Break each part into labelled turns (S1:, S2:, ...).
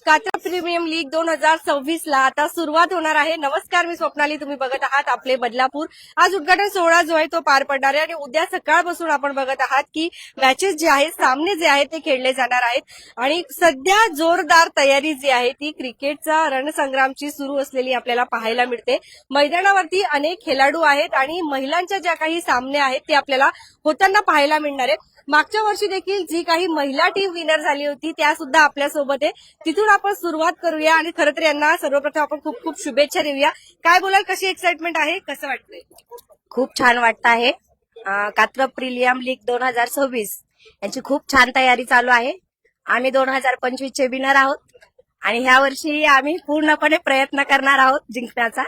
S1: Katraj premium league 2026 ला आता सुरुवात होणार आहे. नमस्कार, मी स्वप्नाली. तुम्ही बघत आहात आपले बदलापूर. आज उद्घाटन सोहळा जो आहे तो पार पडणार आहे आणि उद्या सकाळपासून आपण बघत आहात की मॅचेस जे आहेत, सामने जे आहेत ते खेळले जाणार आहेत आणि सध्या जोरदार तयारी जी आहे ती क्रिकेटचा रणसंग्रामची सुरू असलेली आपल्याला पाहायला मिळते. मैदानावरती अनेक खेळाडू आहेत आणि महिलांच्या ज्या काही सामने आहेत ते आपल्याला होताना पाहायला मिळणार आहे. मागच्या वर्षी देखील जी काही महिला टीम विनर झाली होती त्या सुद्धा आपल्यासोबत आहे. तिथून आपण सुरुवात करूया आणि खरं तर यांना सर्वप्रथम आपण खूप खूप शुभेच्छा देऊया. काय बोलाल, कशी एक्साइटमेंट आहे, कसं वाटतंय?
S2: खूप छान वाटत आहे. कात्रज प्रीमियम लीग 2026 यांची खूप छान तयारी चालू आहे. आम्ही 2025 चे विनर आहोत आणि ह्या वर्षी आम्ही पूर्णपणे प्रयत्न करणार आहोत जिंकण्याचा.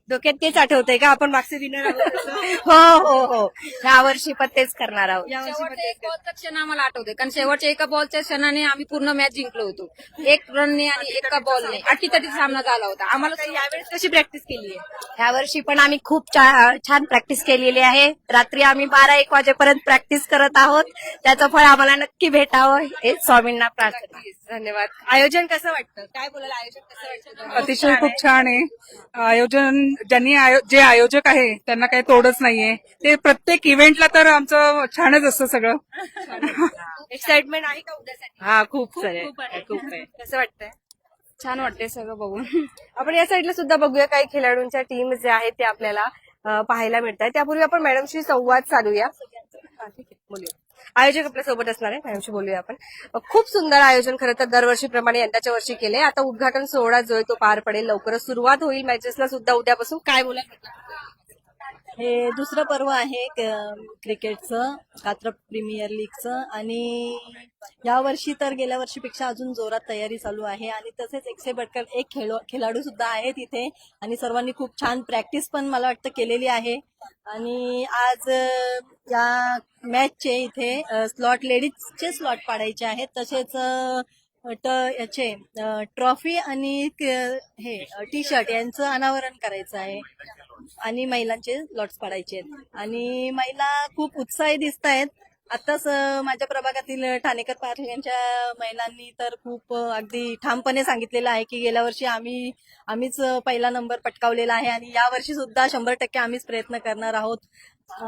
S1: डोक्यात तेच आठवतंय का आपण मागचे विनर आहोत असं?
S2: हो हो हो, ह्या वर्षी पण तेच करणार आहोत.
S1: यावर्षी पण
S3: शेवटच्या
S1: तेच
S3: एक बॉलचा क्षण आम्हाला आठवते, कारण शेवटच्या एका बॉलच्या क्षणाने आम्ही पूर्ण मॅच जिंकलो होतो. एक रनने आणि एका बॉलने अटीतटी सामना झाला होता. आम्हाला
S1: करतो. यावेळेस कशी प्रॅक्टिस केली आहे?
S2: ह्या वर्षी पण आम्ही खूप छान प्रॅक्टिस केलेली आहे. रात्री आम्ही 12-1 वाजेपर्यंत प्रॅक्टिस करत आहोत. त्याचं फळ आम्हाला नक्की भेटावं हेच स्वामींना प्रार्थना.
S1: धन्यवाद. आयोजन कसं वाटतं? काय बोलाल, आयोजन कसं वाटतं?
S4: अतिशय खूप छान आहे आयोजन. जे आयोजक आहे त्यांना काही तोडच नाहीये. ते प्रत्येक इव्हेंटला तर आमचं छानच असतं सगळं.
S1: एक्साइटमेंट आहे का उद्यासाठी?
S3: हा खूप
S1: खूप आहे. कसं वाटतंय?
S3: छान वाटते सगळं बघून.
S1: आपण या साईडला सुद्धा बघूया काही खेळाडूंच्या टीम जे आहेत ते आपल्याला पाहायला मिळत आहेत. त्यापूर्वी आपण मॅडमशी संवाद साधूया. ठीक आहे, बोलूया. आयोजक आपल्या सोबत असणार आहे, मॅडमशी बोलूया आपण. खूप सुंदर आयोजन खरं तर दरवर्षीप्रमाणे यंदाच्या वर्षी केले. आता उद्घाटन सोहळा जो आहे तो पार पडेल, लवकरच सुरुवात होईल मॅचेसला सुद्धा उद्यापासून. काय बोलाल?
S5: हे दुसरं पर्व आहे क्रिकेटचं, कात्रज प्रीमियर लीगचं. आणि या वर्षी तर गेल्या वर्षीपेक्षा अजून जोरात तयारी चालू आहे आणि तसेच एकशे बटकर एक खेळाडू सुद्धा आहेत इथे आणि सर्वांनी खूप छान प्रॅक्टिस पण मला वाटतं केलेली आहे. आणि आज या मॅचचे इथे स्लॉट, लेडीजचे स्लॉट पाडायचे आहेत. तसेच याचे ट्रॉफी आणि हे टी शर्ट यांचं अनावरण करायचं आहे आणि महिलांचे लॉट्स पाडायचे आहेत. आणि महिला खूप उत्साही दिसत आहेत. आताच माझ्या प्रभागातील ठाणेकर पाटील यांच्या महिलांनी तर खूप अगदी ठामपणे सांगितलेलं आहे की गेल्या वर्षी आम्हीच पहिला नंबर पटकावलेला आहे आणि या वर्षी सुद्धा 100% आम्हीच प्रयत्न करणार आहोत.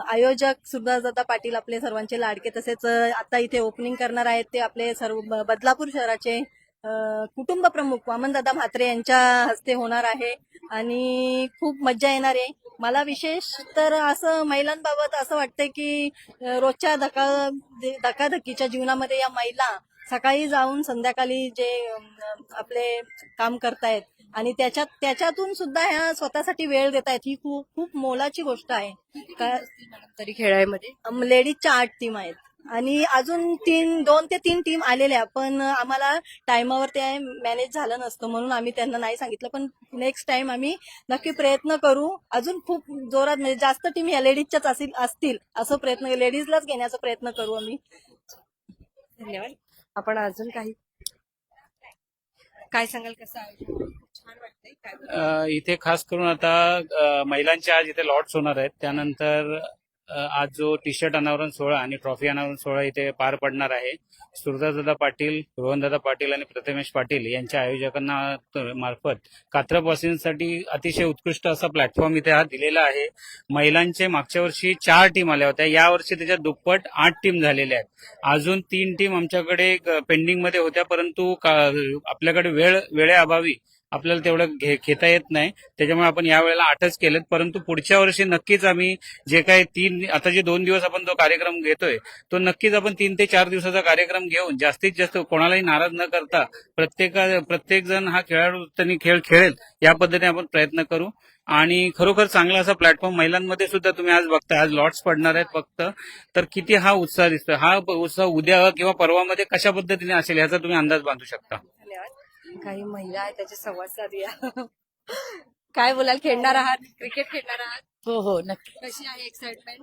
S5: आयोजक सुधादादा पाटील आपले सर्वांचे लाडके, तसेच आता इथे ओपनिंग करणार आहेत ते आपले सर्व बदलापूर शहराचे कुटुंब प्रमुख वामनदादा म्हात्रे यांच्या हस्ते होणार आहे आणि खूप मजा येणार आहे. मला विशेष तर असं महिलांबाबत असं वाटतंय की रोजच्या धकाधकीच्या जीवनामध्ये या महिला सकाळी जाऊन संध्याकाळी जे आपले काम करतायत आणि त्याच्यातून सुद्धा ह्या स्वतःसाठी वेळ देत आहेत, ही खूप खूप मोलाची गोष्ट आहे.
S1: तरी खेळामध्ये
S5: लेडीजच्या 8 टीम आहेत आणि अजून 2 ते 3 टीम आलेल्या, पण आम्हाला टाइमावर ते मॅनेज झालं नसतं म्हणून आम्ही त्यांना नाही सांगितलं. पण नेक्स्ट टाइम आम्ही नक्की प्रयत्न करू. अजून खूप जोरात, म्हणजे जास्त टीम या लेडीजच्याच असतील असं प्रयत्न, लेडीजलाच घेण्याचा प्रयत्न करू आम्ही.
S1: धन्यवाद. आपण अजून काही काय सांगाल, कसं आयोजन? छान वाटतंय. काय बोलाल?
S6: इथे खास करून आता महिलांचे आज इथे लॉट्स होणार आहेत. त्यानंतर आज जो टी शर्ट अनावरण सोहळा आणि ट्रॉफी अनावरण सोहळा इथे पार पडणार आहे. सुरदादा पाटील, रोहनदादा पाटील आणि प्रथमेश पाटील यांच्या आयोजकांना मार्फत कात्रजवासींसाठी अतिशय उत्कृष्ट असा प्लॅटफॉर्म इथे हा दिलेला आहे. महिलांचे मागच्या वर्षी 4 टीम आल्या होत्या, यावर्षी त्याच्या दुप्पट 8 टीम झालेल्या आहेत. अजून 3 टीम आमच्याकडे पेंडिंग मध्ये होत्या, परंतु आपल्याकडे वेळेअभावी आपल्याला तेवढं घेता येत नाही, त्याच्यामुळे आपण यावेळेला 8च केलेत. परंतु पुढच्या वर्षी नक्कीच आम्ही जे काही आता जे 2 दिवस आपण जो कार्यक्रम घेतोय तो नक्कीच आपण 3 ते 4 दिवसाचा कार्यक्रम घेऊन जास्तीत जास्त कोणालाही नाराज न करता प्रत्येक जण हा त्यांनी खेळ खेळेल या पद्धतीने आपण प्रयत्न करू. आणि खरोखर चांगला असा प्लॅटफॉर्म महिलांमध्ये सुद्धा तुम्ही आज बघताय. आज लॉट्स पडणार आहेत फक्त, तर किती हा उत्साह दिसतोय. हा उत्साह उद्या किंवा परवामध्ये कशा पद्धतीने असेल याचा तुम्ही अंदाज बांधू शकता.
S1: धन्यवाद. काही महिला आहेत त्याचे संवाद साधूया. काय बोलाल, खेळणार आहात, क्रिकेट खेळणार आहात?
S2: हो हो, नक्की.
S1: कशी आहे एक्साइटमेंट?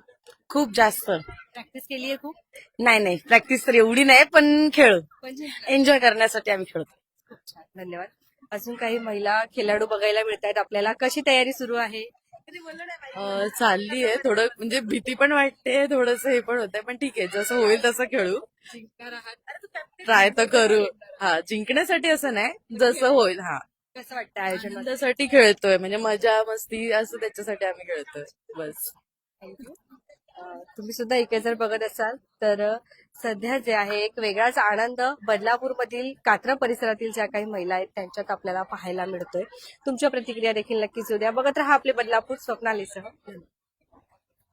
S2: खूप जास्त.
S1: प्रॅक्टिस केली आहे खूप?
S2: नाही, प्रॅक्टिस तर एवढी नाही, पण खेळ
S1: म्हणजे
S2: एन्जॉय करण्यासाठी आम्ही खेळतो.
S1: खूप छान, धन्यवाद. अजून काही महिला खेळाडू बघायला मिळत आहेत आपल्याला. कशी तयारी सुरू आहे?
S7: चालली आहे. थोडं म्हणजे भीती पण वाटते, थोडंसं हे पण होतंय, पण ठीक आहे, जसं होईल तसं खेळू.
S1: जिंकणार आहात?
S7: ट्राय तर करू. हा जिंकण्यासाठी असं नाही, जसं होईल. हा
S1: कसं वाटतं आयोजन
S7: आनंदासाठी खेळतोय, म्हणजे मजा मस्ती असं त्याच्यासाठी आम्ही खेळतोय बस.
S1: तुम्ही सुद्धा इकडे जर बघत असाल तर सध्या जे आहे एक वेगळाच आनंद बदलापूरमधील कात्रा परिसरातील ज्या काही महिला आहेत त्यांच्यात आपल्याला पाहायला मिळतोय. तुमच्या प्रतिक्रिया देखील नक्कीच उद्या बघत राहा आपले बदलापूर स्वप्नालीसह.